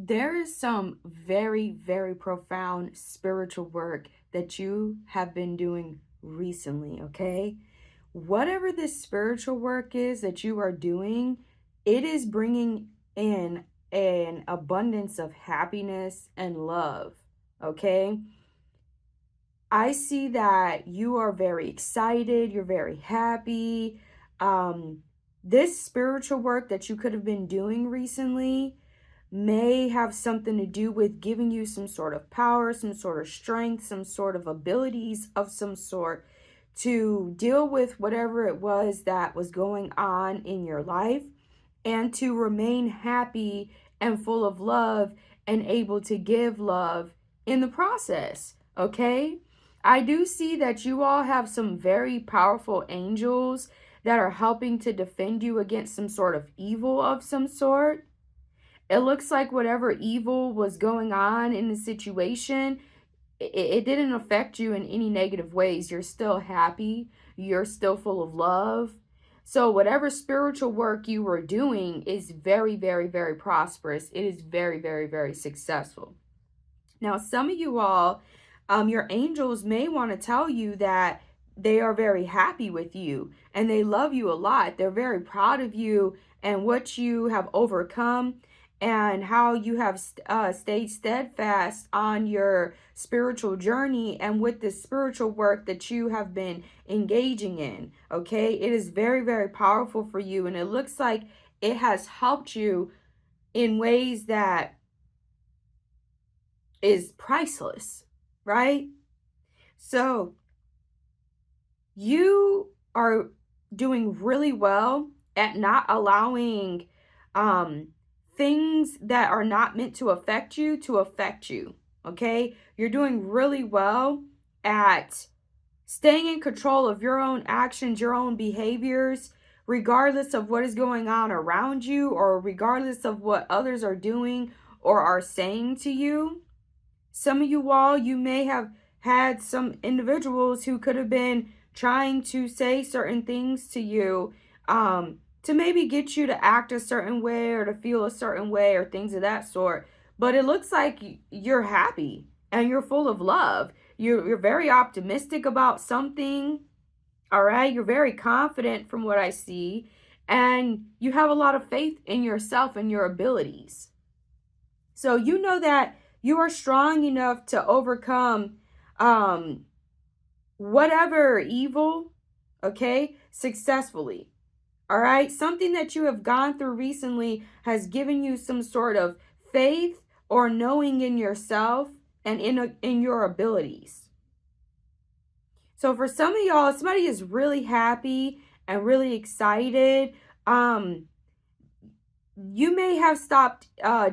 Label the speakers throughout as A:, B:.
A: There is some very, very profound spiritual work that you have been doing recently, okay? Whatever this spiritual work is that you are doing, it is bringing in an abundance of happiness and love, okay? I see that you are very excited, you're very happy. Um, this spiritual work that you could have been doing recently may have something to do with giving you some sort of power, some sort of strength, some sort of abilities of some sort to deal with whatever it was that was going on in your life and to remain happy and full of love and able to give love in the process. Okay? I do see that you all have some very powerful angels that are helping to defend you against some sort of evil of some sort. It looks like whatever evil was going on in the situation, it didn't affect you in any negative ways. You're still happy. You're still full of love. So whatever spiritual work you were doing is very, very, very prosperous. It is very, very, very successful. Now, some of you all, your angels may want to tell you that they are very happy with you and they love you a lot. They're very proud of you and what you have overcome and how you have stayed steadfast on your spiritual journey and with the spiritual work that you have been engaging in. Okay, it is very, very powerful for you, and it looks like it has helped you in ways that is priceless, right? So you are doing really well at not allowing things that are not meant to affect you to affect you. Okay, you're doing really well at staying in control of your own actions, your own behaviors, regardless of what is going on around you or regardless of what others are doing or are saying to you. Some of you all, you may have had some individuals who could have been trying to say certain things to you to maybe get you to act a certain way or to feel a certain way or things of that sort. But it looks like you're happy and you're full of love. You're very optimistic about something. All right. You're very confident from what I see. And you have a lot of faith in yourself and your abilities. So you know that you are strong enough to overcome whatever evil, okay, successfully. All right. Something that you have gone through recently has given you some sort of faith or knowing in yourself and in your abilities. So for some of y'all, somebody is really happy and really excited. You may have stopped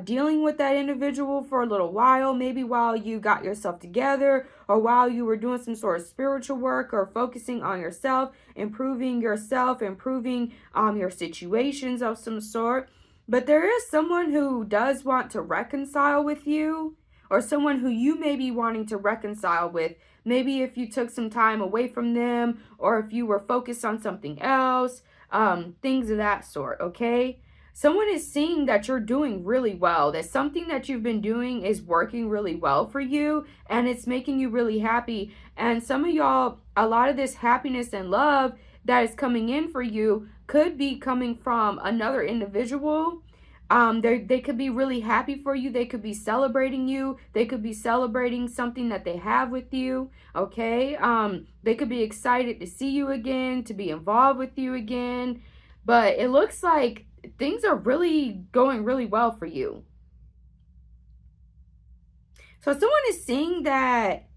A: dealing with that individual for a little while, maybe while you got yourself together or while you were doing some sort of spiritual work or focusing on yourself, improving your situations of some sort. But there is someone who does want to reconcile with you, or someone who you may be wanting to reconcile with. Maybe if you took some time away from them or if you were focused on something else, things of that sort, okay? Someone is seeing that you're doing really well, that something that you've been doing is working really well for you and it's making you really happy. And some of y'all, a lot of this happiness and love that is coming in for you could be coming from another individual. They could be really happy for you. They could be celebrating you. They could be celebrating something that they have with you. Okay. They could be excited to see you again, to be involved with you again. But it looks like things are really going really well for you. So someone is seeing that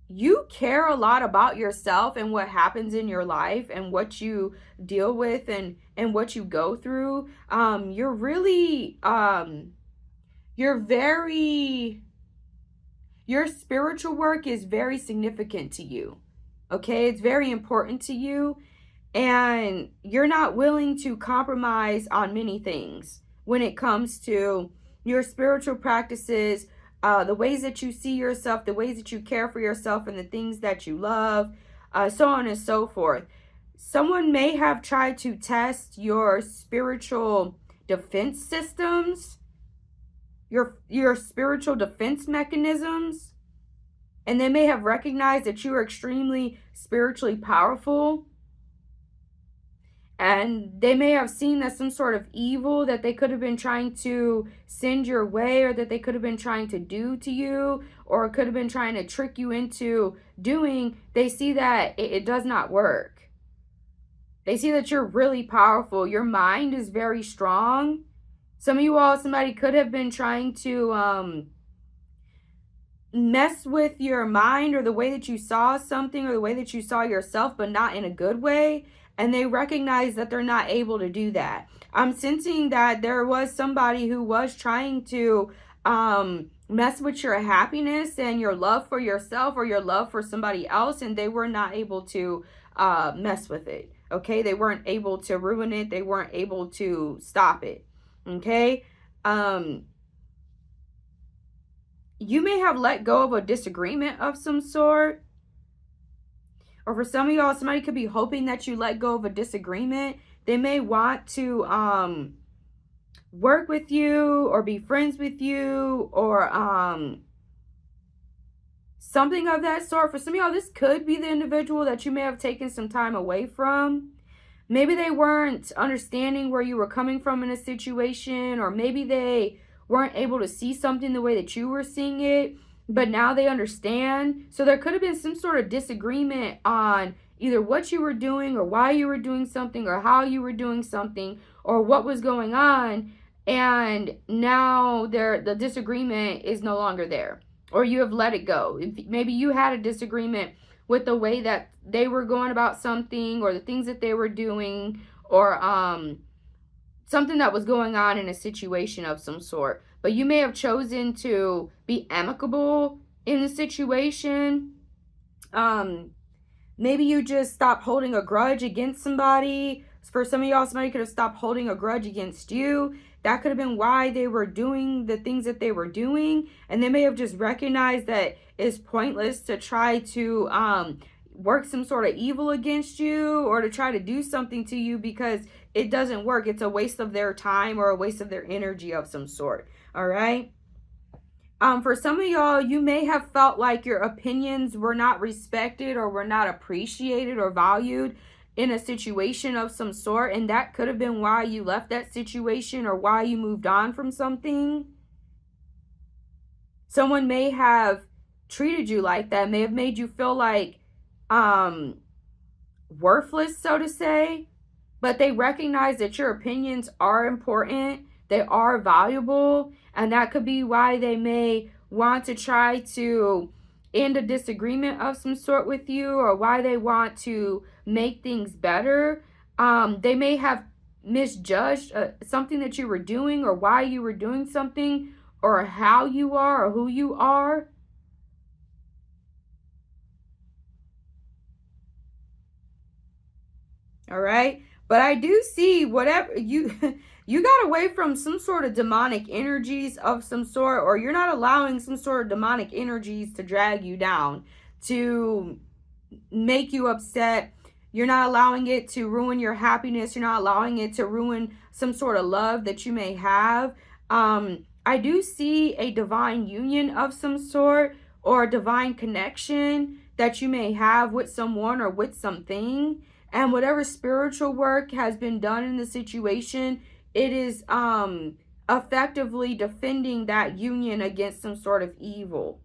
A: you care a lot about yourself and what happens in your life and what you deal with and what you go through. You're really your spiritual work is very significant to you. Okay? It's very important to you. And you're not willing to compromise on many things when it comes to your spiritual practices, the ways that you see yourself, the ways that you care for yourself, and the things that you love, so on and so forth. Someone may have tried to test your spiritual defense systems, your spiritual defense mechanisms, and they may have recognized that you are extremely spiritually powerful. And they may have seen that some sort of evil that they could have been trying to send your way, or that they could have been trying to do to you, or could have been trying to trick you into doing, they see that it does not work. They see that you're really powerful. Your mind is very strong. Some of you all, somebody could have been trying to mess with your mind, or the way that you saw something, or the way that you saw yourself, but not in a good way. And they recognize that they're not able to do that. I'm sensing that there was somebody who was trying to mess with your happiness and your love for yourself, or your love for somebody else, and they were not able to mess with it. Okay, they weren't able to ruin it. They weren't able to stop it. Okay. You may have let go of a disagreement of some sort. Or for some of y'all, somebody could be hoping that you let go of a disagreement. They may want to work with you, or be friends with you, or something of that sort. For some of y'all, this could be the individual that you may have taken some time away from. Maybe they weren't understanding where you were coming from in a situation, or maybe they weren't able to see something the way that you were seeing it, but now they understand. So there could have been some sort of disagreement on either what you were doing, or why you were doing something, or how you were doing something, or what was going on. And now the disagreement is no longer there, or you have let it go. Maybe you had a disagreement with the way that they were going about something, or the things that they were doing, or something that was going on in a situation of some sort. But you may have chosen to be amicable in the situation. Maybe you just stopped holding a grudge against somebody. For some of y'all, somebody could have stopped holding a grudge against you. That could have been why they were doing the things that they were doing. And they may have just recognized that it's pointless to try to work some sort of evil against you, or to try to do something to you, because it doesn't work. It's a waste of their time, or a waste of their energy of some sort. All right. For some of y'all, you may have felt like your opinions were not respected, or were not appreciated or valued in a situation of some sort. And that could have been why you left that situation, or why you moved on from something. Someone may have treated you like that, may have made you feel like worthless, so to say. But they recognize that your opinions are important. They are valuable. And that could be why they may want to try to end a disagreement of some sort with you, or why they want to make things better. They may have misjudged something that you were doing, or why you were doing something, or how you are, or who you are. All right. But I do see whatever you you got away from some sort of demonic energies of some sort, or you're not allowing some sort of demonic energies to drag you down, to make you upset. You're not allowing it to ruin your happiness. You're not allowing it to ruin some sort of love that you may have. I do see a divine union of some sort, or a divine connection that you may have with someone, or with something. And whatever spiritual work has been done in the situation, it is effectively defending that union against some sort of evil.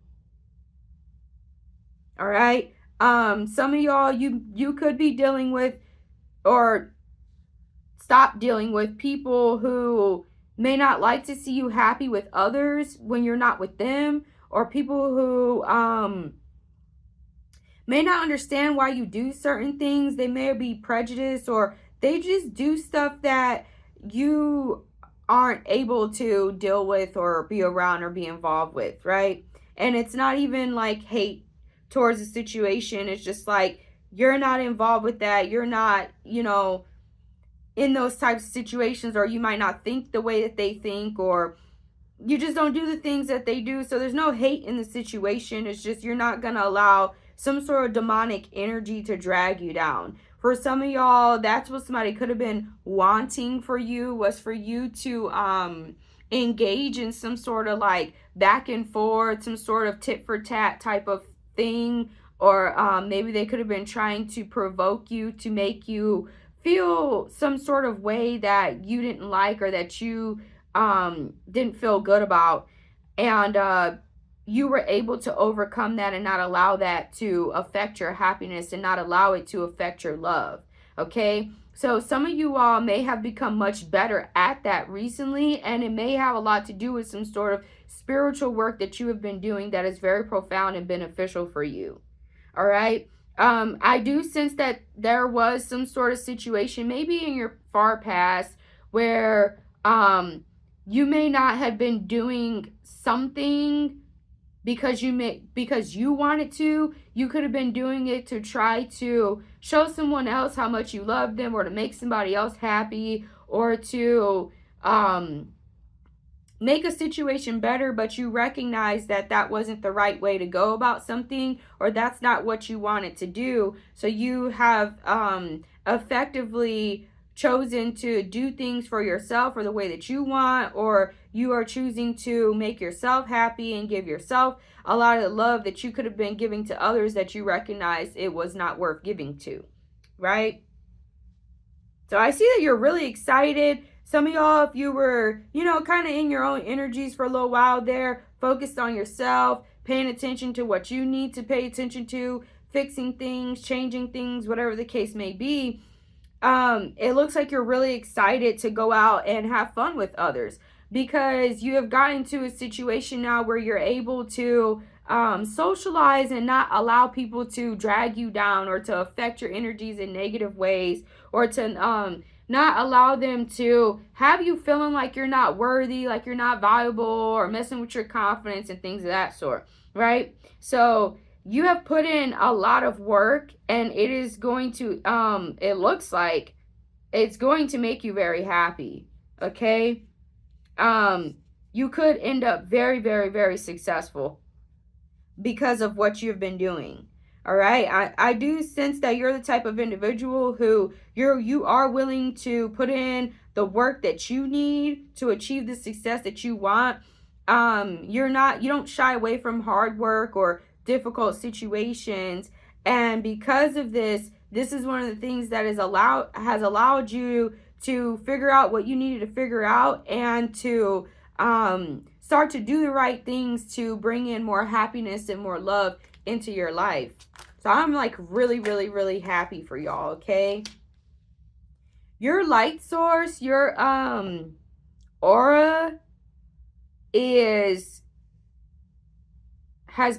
A: All right. Some of y'all, you could be dealing with, or stop dealing with, people who may not like to see you happy with others when you're not with them, or people who may not understand why you do certain things. They may be prejudiced, or they just do stuff that you aren't able to deal with, or be around, or be involved with, right? And it's not even like hate towards the situation. It's just like, you're not involved with that. You're not, in those types of situations, or you might not think the way that they think, or you just don't do the things that they do. So there's no hate in the situation. It's just, you're not going to allow some sort of demonic energy to drag you down. For some of y'all, that's what somebody could have been wanting for you, was for you to engage in some sort of like back and forth, some sort of tit for tat type of thing. Or maybe they could have been trying to provoke you to make you feel some sort of way that you didn't like, or that you didn't feel good about. And you were able to overcome that and not allow that to affect your happiness, and not allow it to affect your love. Okay? So some of you all may have become much better at that recently, and it may have a lot to do with some sort of spiritual work that you have been doing that is very profound and beneficial for you. All right? I do sense that there was some sort of situation, maybe in your far past, where you may not have been doing something because you wanted to. You could have been doing it to try to show someone else how much you love them, or to make somebody else happy, or to make a situation better, but you recognize that that wasn't the right way to go about something, or that's not what you wanted to do. So you have effectively chosen to do things for yourself, or the way that you want, or you are choosing to make yourself happy and give yourself a lot of the love that you could have been giving to others, that you recognize it was not worth giving to, right? So I see that you're really excited. Some of y'all, if you were, kind of in your own energies for a little while there, focused on yourself, paying attention to what you need to pay attention to, fixing things, changing things, whatever the case may be, it looks like you're really excited to go out and have fun with others, because you have gotten into a situation now where you're able to socialize and not allow people to drag you down, or to affect your energies in negative ways, or to not allow them to have you feeling like you're not worthy, like you're not valuable, or messing with your confidence and things of that sort, right? So you have put in a lot of work, and it is going to, it looks like it's going to make you very happy, okay? You could end up very, very, very successful because of what you've been doing. All right. I do sense that you're the type of individual who you are willing to put in the work that you need to achieve the success that you want. You don't shy away from hard work or difficult situations. And because of this is one of the things that has allowed you to figure out what you needed to figure out, and to start to do the right things to bring in more happiness and more love into your life. So I'm like really, really, really happy for y'all, okay? Your light source, your aura has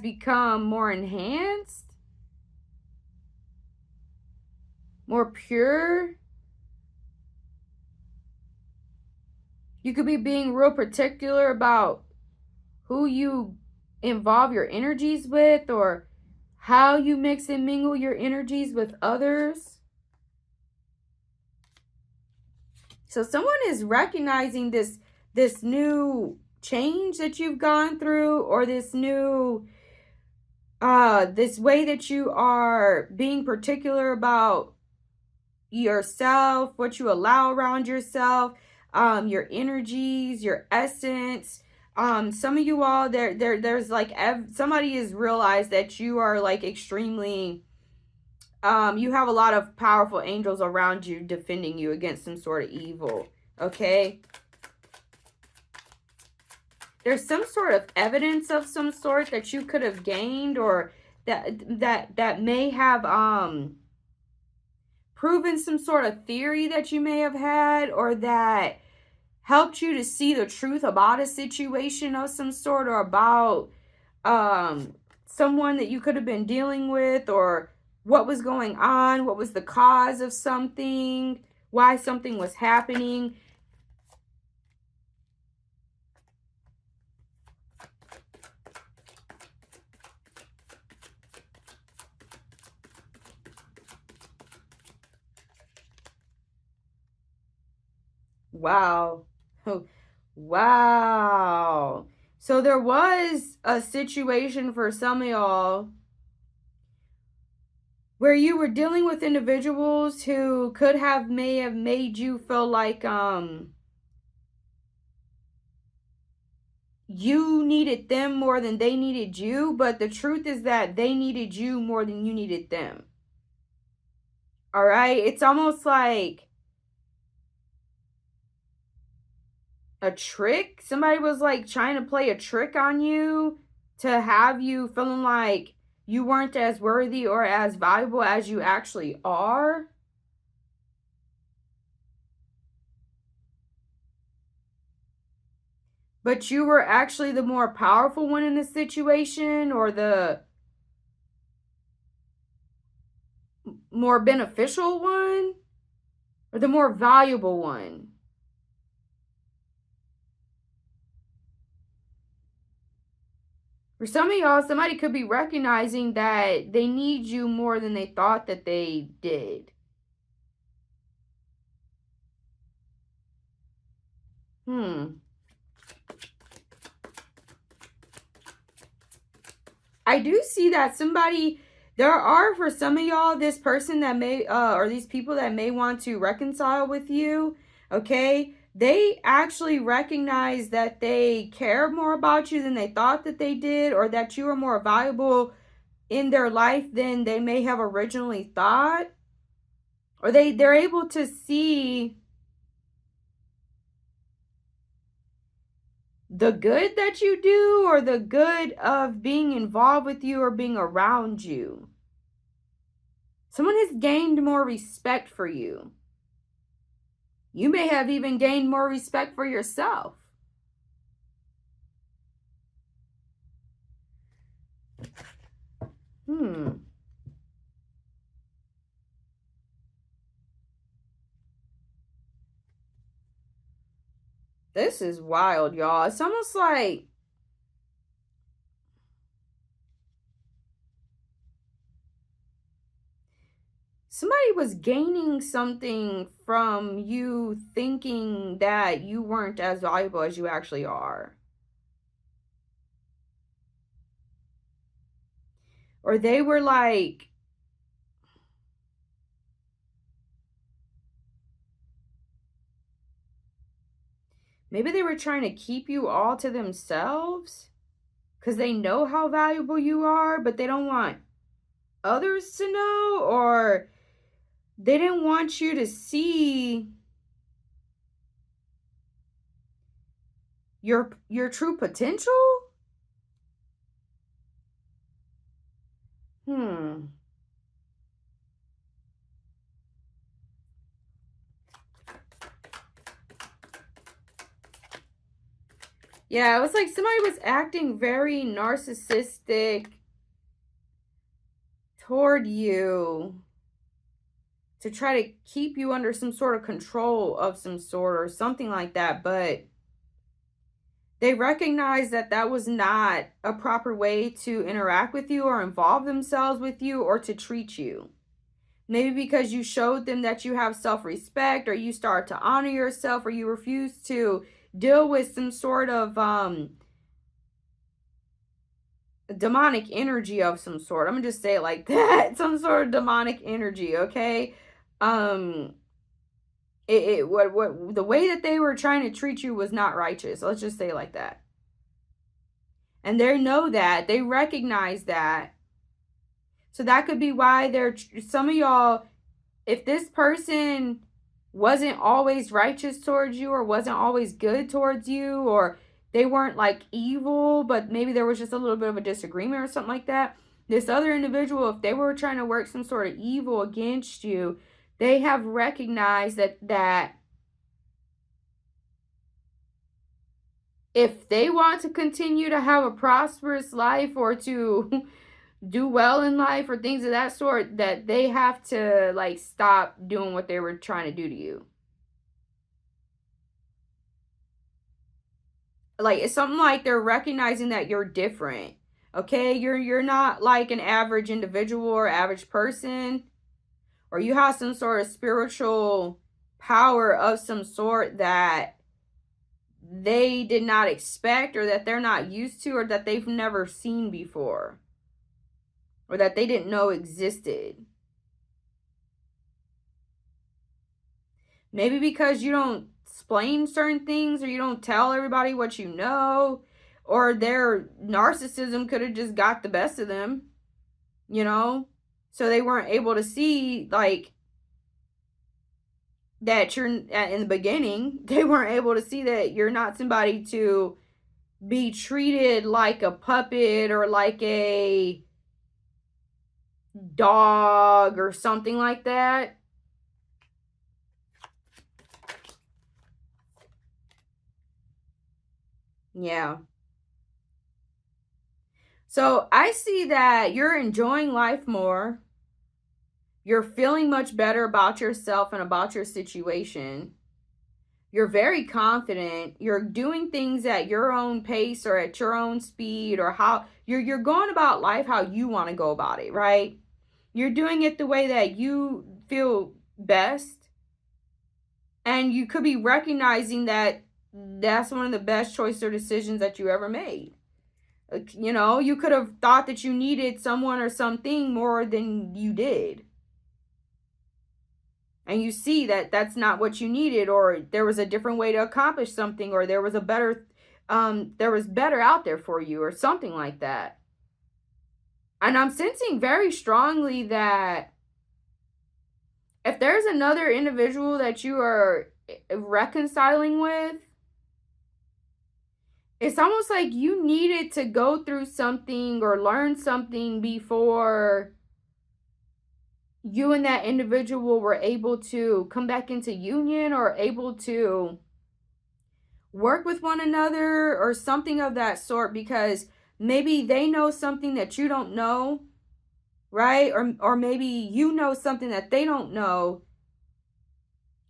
A: become more enhanced, more pure. You could be being real particular about who you involve your energies with, or how you mix and mingle your energies with others. So someone is recognizing this new change that you've gone through, or this new this way that you are being particular about yourself, what you allow around yourself, your energies, your essence. Some of you all, there's like somebody has realized that you are like extremely, you have a lot of powerful angels around you defending you against some sort of evil. Okay. There's some sort of evidence of some sort that you could have gained, or that may have proven some sort of theory that you may have had, or that helped you to see the truth about a situation of some sort, or about someone that you could have been dealing with, or what was going on, what was the cause of something, why something was happening. Wow. Wow. So there was a situation for some of y'all where you were dealing with individuals who may have made you feel like you needed them more than they needed you, but the truth is that they needed you more than you needed them. All right? It's almost like a trick. Somebody was like trying to play a trick on you to have you feeling like you weren't as worthy or as valuable as you actually are. But you were actually the more powerful one in the situation, or the more beneficial one, or the more valuable one. For some of y'all, somebody could be recognizing that they need you more than they thought that they did. I do see that there are, for some of y'all, this person that may, or these people that may want to reconcile with you, okay? They actually recognize that they care more about you than they thought that they did, or that you are more valuable in their life than they may have originally thought. Or they're able to see the good that you do, or the good of being involved with you or being around you. Someone has gained more respect for you. You may have even gained more respect for yourself. This is wild, y'all. It's almost like somebody was gaining something from you thinking that you weren't as valuable as you actually are. Or they were like, maybe they were trying to keep you all to themselves because they know how valuable you are, but they don't want others to know, or they didn't want you to see your true potential. Yeah, it was like somebody was acting very narcissistic toward you to try to keep you under some sort of control of some sort or something like that. But they recognized that that was not a proper way to interact with you or involve themselves with you or to treat you. Maybe because you showed them that you have self-respect, or you start to honor yourself, or you refuse to deal with some sort of demonic energy of some sort. I'm gonna just say it like that. Some sort of demonic energy, okay? What the way that they were trying to treat you was not righteous. Let's just say it like that. And they know that. They recognize that. So that could be why some of y'all, if this person wasn't always righteous towards you, or wasn't always good towards you, or they weren't like evil, but maybe there was just a little bit of a disagreement or something like that, this other individual, if they were trying to work some sort of evil against you, they have recognized that if they want to continue to have a prosperous life, or to do well in life, or things of that sort, that they have to like stop doing what they were trying to do to you. Like, it's something like they're recognizing that you're different. Okay, you're not like an average individual or average person, or you have some sort of spiritual power of some sort that they did not expect, or that they're not used to, or that they've never seen before, or that they didn't know existed. Maybe because you don't explain certain things, or you don't tell everybody what you know, or their narcissism could have just got the best of them, you know? So they weren't able to see, like, that you're, in the beginning, they weren't able to see that you're not somebody to be treated like a puppet or like a dog or something like that. Yeah. So I see that you're enjoying life more. You're feeling much better about yourself and about your situation. You're very confident. You're doing things at your own pace or at your own speed, or how you're going about life how you want to go about it, right? You're doing it the way that you feel best. And you could be recognizing that that's one of the best choices or decisions that you ever made. You know, you could have thought that you needed someone or something more than you did. And you see that that's not what you needed, or there was a different way to accomplish something, or there was a better, there was better out there for you, or something like that. And I'm sensing very strongly that if there's another individual that you are reconciling with, it's almost like you needed to go through something or learn something before you and that individual were able to come back into union, or able to work with one another or something of that sort, because maybe they know something that you don't know, right? Or maybe you know something that they don't know.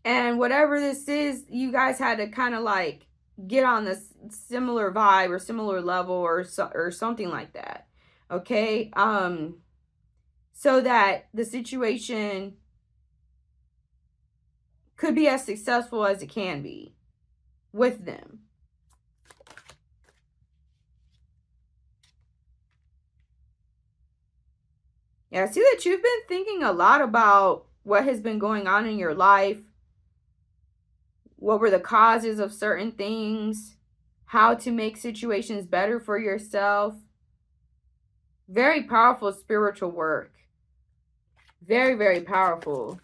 A: And whatever this is, you guys had to kind of like get on this similar vibe or similar level, or something like that. Okay? So that the situation could be as successful as it can be with them. Yeah, I see that you've been thinking a lot about what has been going on in your life. What were the causes of certain things? How to make situations better for yourself. Very powerful spiritual work. Very, very powerful.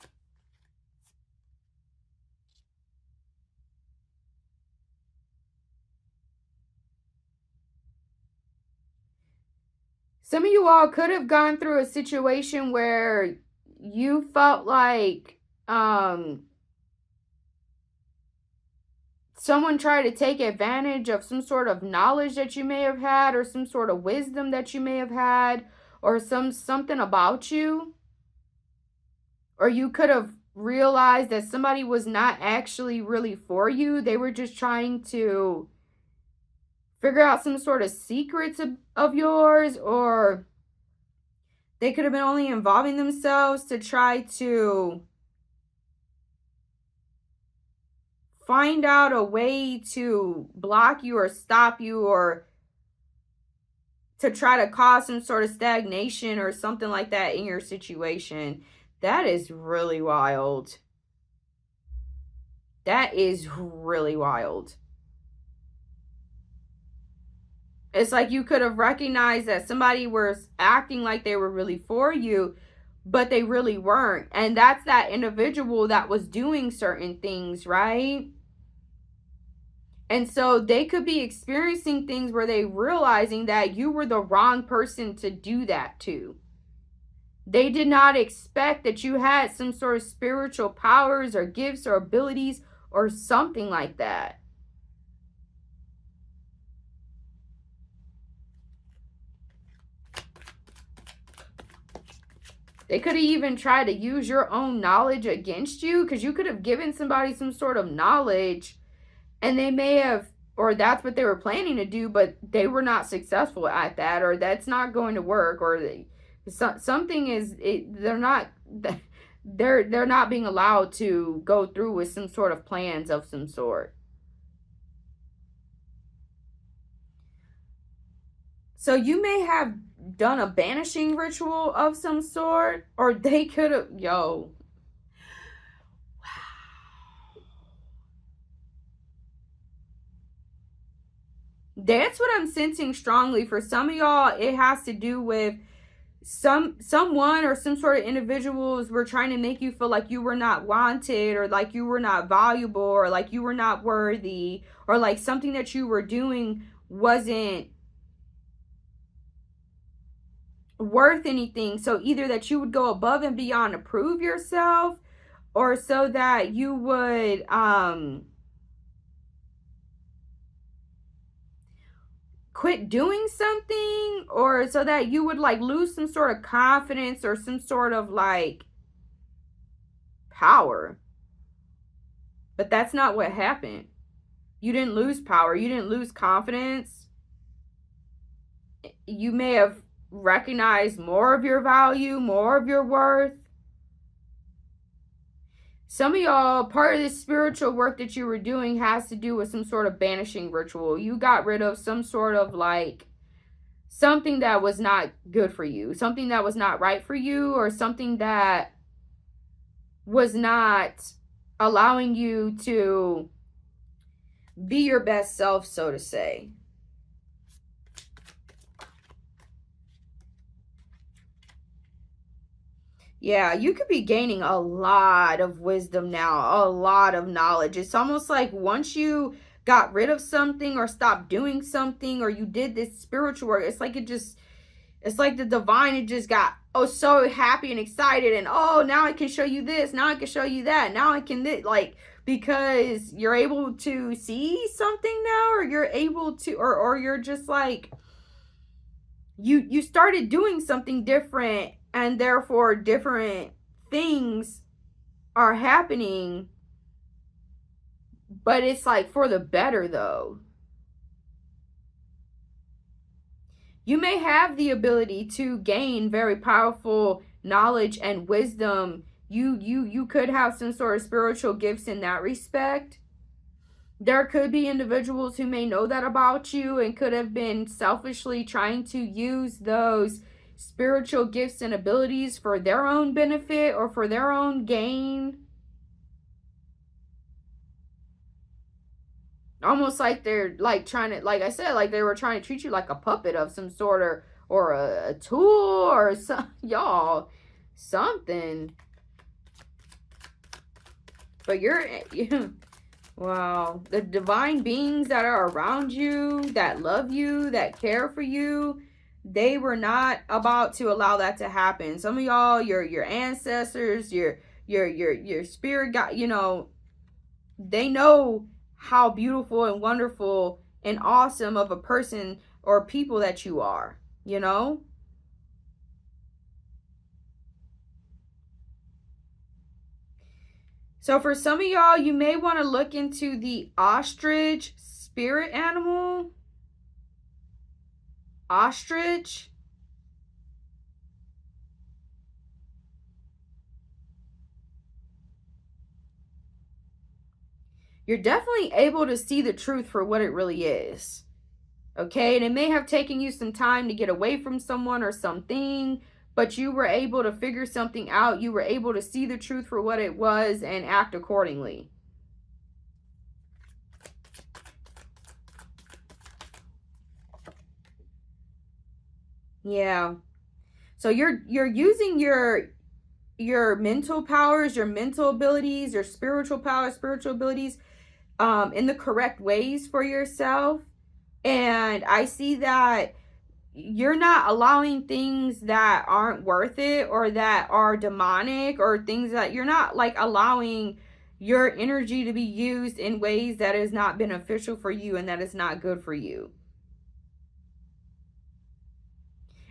A: Some of you all could have gone through a situation where you felt like someone tried to take advantage of some sort of knowledge that you may have had, or some sort of wisdom that you may have had, or something about you. Or you could have realized that somebody was not actually really for you. They were just trying to figure out some sort of secrets of yours, or they could have been only involving themselves to try to find out a way to block you or stop you, or to try to cause some sort of stagnation or something like that in your situation. That is really wild. That is really wild. It's like you could have recognized that somebody was acting like they were really for you, but they really weren't. And that's that individual that was doing certain things, right? And so they could be experiencing things where they realizing that you were the wrong person to do that to. They did not expect that you had some sort of spiritual powers or gifts or abilities or something like that. They could have even tried to use your own knowledge against you, because you could have given somebody some sort of knowledge, and they may have, or that's what they were planning to do, but they were not successful at that, or that's not going to work, or something is, they're not being allowed to go through with some sort of plans of some sort. So you may have done a banishing ritual of some sort, or they could have, That's what I'm sensing strongly. For some of y'all, it has to do with someone or some sort of individuals were trying to make you feel like you were not wanted, or like you were not valuable, or like you were not worthy, or like something that you were doing wasn't worth anything. So either that you would go above and beyond to prove yourself, or so that you would quit doing something, or so that you would like lose some sort of confidence or some sort of like power. But that's not what happened. You didn't lose power. You didn't lose confidence. You may have recognized more of your value, more of your worth. Some of y'all, part of this spiritual work that you were doing has to do with some sort of banishing ritual. You got rid of some sort of like something that was not good for you, something that was not right for you, or something that was not allowing you to be your best self, so to say. Yeah, you could be gaining a lot of wisdom now, a lot of knowledge. It's almost like once you got rid of something or stopped doing something, or you did this spiritual work, it's like it's like the divine, it just got so happy and excited, and now I can show you this, now I can show you that, now I can this, like, because you're able to see something now, or you're able to, or you're just like, you started doing something different, and therefore different things are happening, but it's like for the better though. You may have the ability to gain very powerful knowledge and wisdom. You could have some sort of spiritual gifts in that respect. There could be individuals who may know that about you and could have been selfishly trying to use those spiritual gifts and abilities for their own benefit or for their own gain. Almost like they're like trying to, like I said, like they were trying to treat you like a puppet of some sort, or a tool, or some, y'all, something. But wow, the divine beings that are around you, that love you, that care for you, they were not about to allow that to happen. Some of y'all, your ancestors, your spirit God, they know how beautiful and wonderful and awesome of a person or people that you are, So for some of y'all, you may want to look into the ostrich spirit animal. Ostrich. You're definitely able to see the truth for what it really is. Okay, and it may have taken you some time to get away from someone or something, but you were able to figure something out. You were able to see the truth for what it was and act accordingly. Yeah. So you're using your mental powers, your mental abilities, your spiritual powers, spiritual abilities in the correct ways for yourself. And I see that you're not allowing things that aren't worth it, or that are demonic, or things that you're not like allowing your energy to be used in ways that is not beneficial for you and that is not good for you.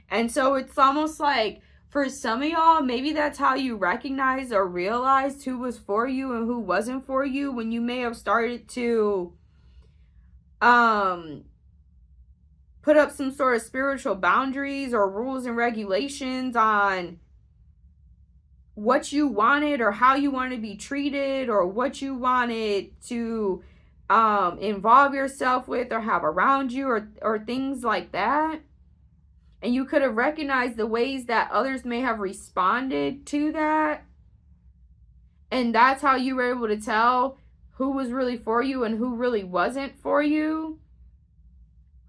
A: And so it's almost like for some of y'all, maybe that's how you recognize or realized who was for you and who wasn't for you, when you may have started to put up some sort of spiritual boundaries or rules and regulations on what you wanted or how you wanted to be treated, or what you wanted to involve yourself with or have around you, or things like that. And you could have recognized the ways that others may have responded to that. And that's how you were able to tell who was really for you and who really wasn't for you.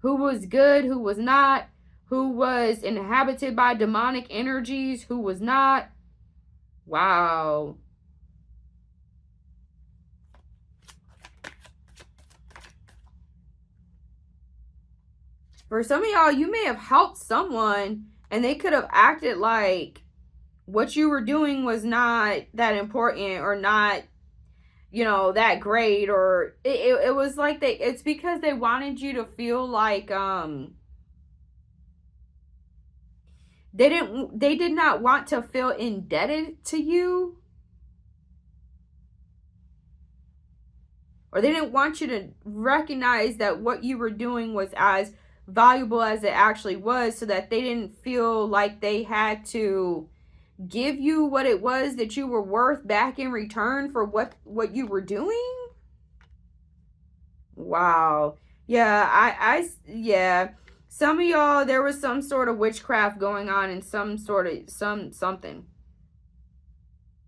A: who was good, who was not, who was inhabited by demonic energies, who was not. Wow. For some of y'all, you may have helped someone and they could have acted like what you were doing was not that important or not, you know, that great, or it was like it's because they wanted you to feel like they did not want to feel indebted to you, or they didn't want you to recognize that what you were doing was as valuable as it actually was, so that they didn't feel like they had to give you what it was that you were worth back in return for what you were doing. Wow. Yeah, some of y'all, there was some sort of witchcraft going on in some sort of something,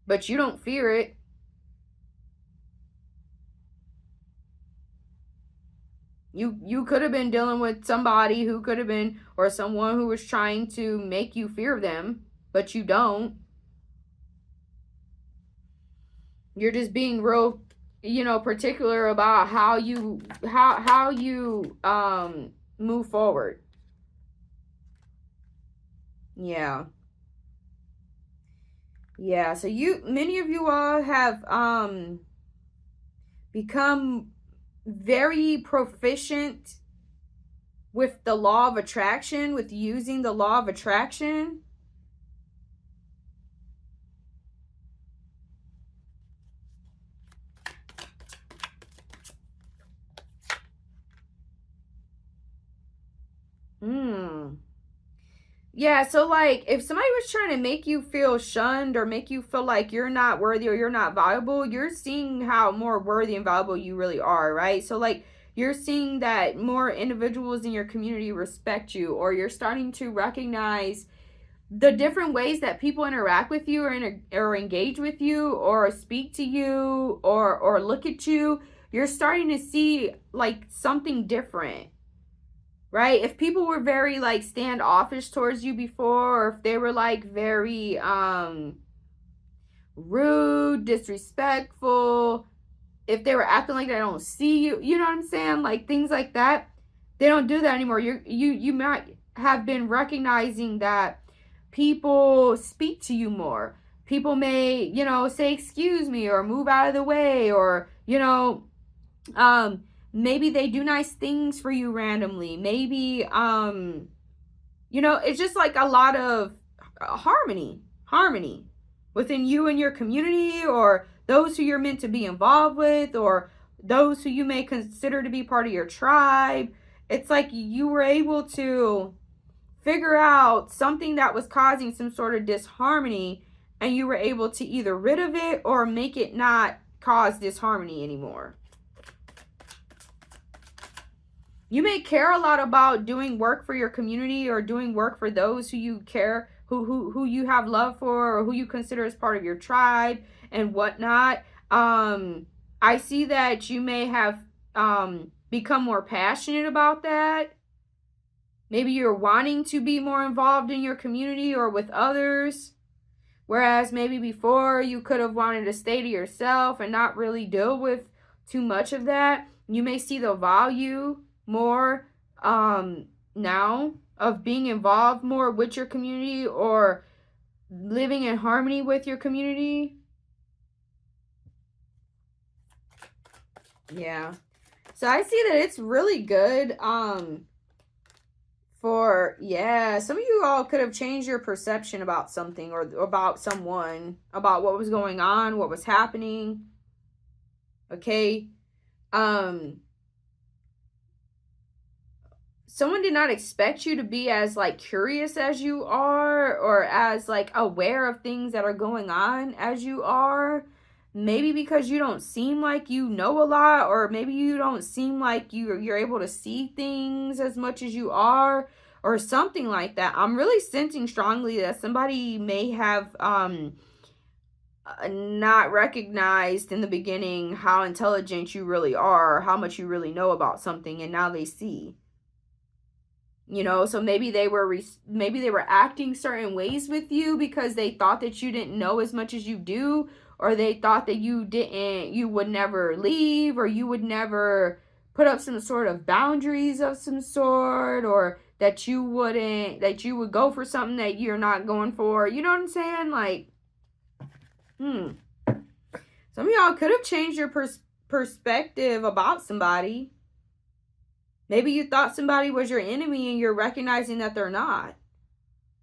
A: but you don't fear it. You could have been dealing with somebody who could have been, or someone who was trying to make you fear them, but you don't. You're just being real, you know, particular about how you move forward. Yeah. Yeah, so many of you all have become very proficient with the law of attraction, with using the law of attraction. Yeah, so like if somebody was trying to make you feel shunned or make you feel like you're not worthy or you're not valuable, you're seeing how more worthy and valuable you really are, right? So like you're seeing that more individuals in your community respect you, or you're starting to recognize the different ways that people interact with you, or engage with you, or speak to you, or look at you. You're starting to see like something different, right? If people were very like standoffish towards you before, or if they were like very rude, disrespectful, if they were acting like they don't see you, you know what I'm saying? Like things like that. They don't do that anymore. You might have been recognizing that people speak to you more. People may, you know, say excuse me or move out of the way, or, you know, maybe they do nice things for you randomly. Maybe you know, it's just like a lot of harmony within you and your community, or those who you're meant to be involved with, or those who you may consider to be part of your tribe. It's like you were able to figure out something that was causing some sort of disharmony, and you were able to either rid of it or make it not cause disharmony anymore. You may care a lot about doing work for your community, or doing work for those who you care, who you have love for, or who you consider as part of your tribe and whatnot. I see that you may have become more passionate about that. Maybe you're wanting to be more involved in your community or with others, whereas maybe before you could have wanted to stay to yourself and not really deal with too much of that. You may see the value more now of being involved more with your community, or living in harmony with your community. Yeah. So I see that it's really good for, yeah, some of you all could have changed your perception about something, or about someone, about what was going on, what was happening. Okay. Someone did not expect you to be as like curious as you are, or as like aware of things that are going on as you are. Maybe because you don't seem like you know a lot, or maybe you don't seem like you're able to see things as much as you are, or something like that. I'm really sensing strongly that somebody may have not recognized in the beginning how intelligent you really are, how much you really know about something, and now they see. You know, so maybe they were acting certain ways with you because they thought that you didn't know as much as you do, or they thought that you would never leave, or you would never put up some sort of boundaries of some sort, or that you would go for something that you're not going for. You know what I'm saying? Like, some of y'all could have changed your perspective about somebody. Maybe you thought somebody was your enemy and you're recognizing that they're not.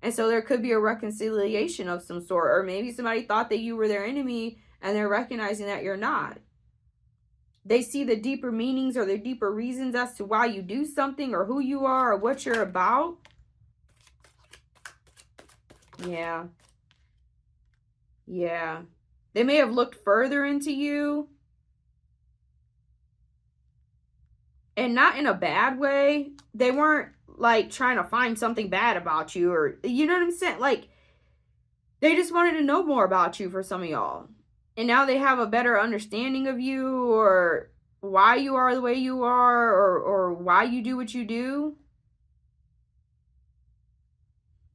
A: And so there could be a reconciliation of some sort. Or maybe somebody thought that you were their enemy and they're recognizing that you're not. They see the deeper meanings or the deeper reasons as to why you do something or who you are or what you're about. Yeah. Yeah. They may have looked further into you. And not in a bad way. They weren't like trying to find something bad about you, or you know what I'm saying? Like, they just wanted to know more about you for some of y'all. And now they have a better understanding of you, or why you are the way you are, or why you do what you do.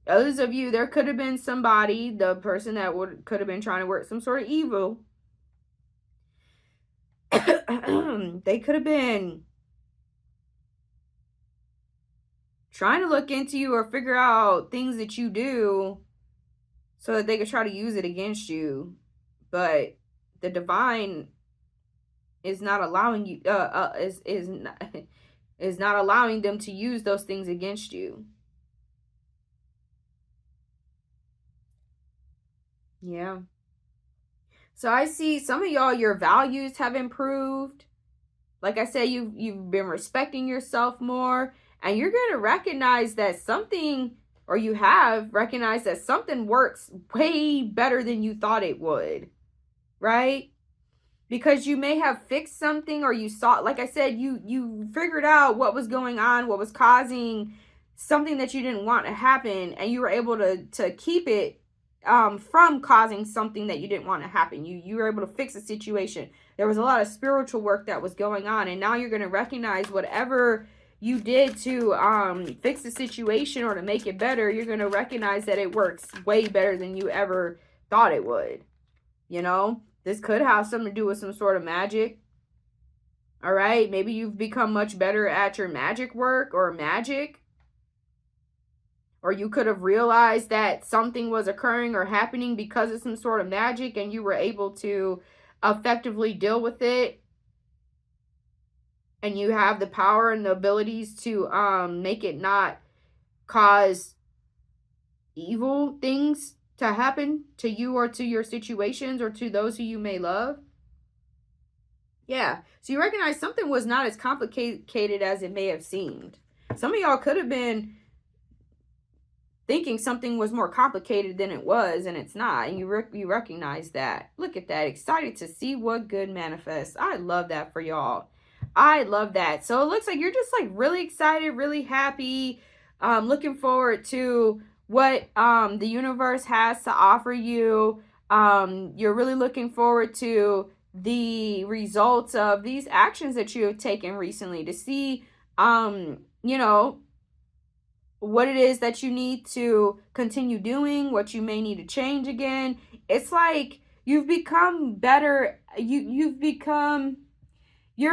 A: Others of you, there could have been somebody, the person that could have been trying to work some sort of evil. They could have been trying to look into you or figure out things that you do so that they could try to use it against you. But the divine is not allowing you is not allowing them to use those things against you. Yeah. So I see some of y'all, your values have improved. Like I said, you've been respecting yourself more, and you're going to recognize that something, or you have recognized that something works way better than you thought it would, right? Because you may have fixed something, or you saw, like I said, you figured out what was going on, what was causing something that you didn't want to happen, and you were able to keep it from causing something that you didn't want to happen. You were able to fix a situation. There was a lot of spiritual work that was going on, and now you're going to recognize whatever you did to fix the situation or to make it better. You're going to recognize that it works way better than you ever thought it would. You know, this could have something to do with some sort of magic. All right, maybe you've become much better at your magic work or magic. Or you could have realized that something was occurring or happening because of some sort of magic, and you were able to effectively deal with it. And you have the power and the abilities to make it not cause evil things to happen to you or to your situations or to those who you may love. Yeah. So you recognize something was not as complicated as it may have seemed. Some of y'all could have been thinking something was more complicated than it was, and it's not. And you recognize that. Look at that. Excited to see what good manifests. I love that for y'all. I love that. So it looks like you're just like really excited, really happy, looking forward to what the universe has to offer you. You're really looking forward to the results of these actions that you have taken recently, to see you know, what it is that you need to continue doing, what you may need to change again. It's like you've become better. You're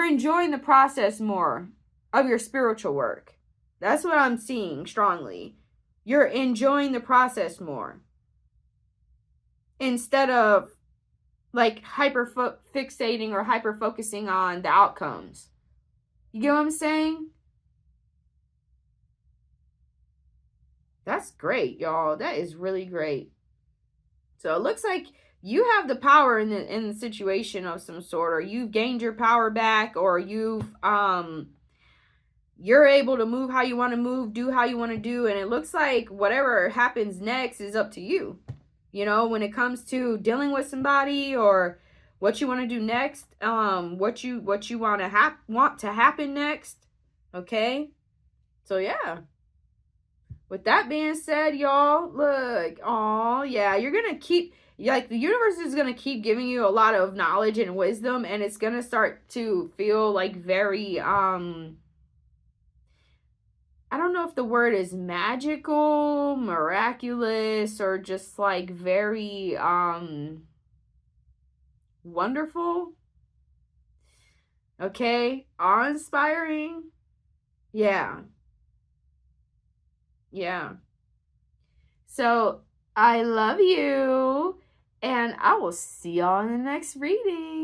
A: enjoying the process more of your spiritual work. That's what I'm seeing strongly. You're enjoying the process more, instead of like hyper fixating or hyper focusing on the outcomes. You get what I'm saying? That's great, y'all. That is really great. So it looks like you have the power in the situation of some sort, or you've gained your power back, or you're able to move how you want to move, do how you want to do, and it looks like whatever happens next is up to you. You know, when it comes to dealing with somebody or what you want to do next, what you want to happen next. Okay? So yeah. With that being said, y'all, look, oh yeah, you're going to keep, like, the universe is going to keep giving you a lot of knowledge and wisdom, and it's going to start to feel like very, I I don't know if the word is magical, miraculous, or just like very wonderful. Okay? Awe-inspiring. Yeah. Yeah. So I love you, and I will see y'all in the next reading.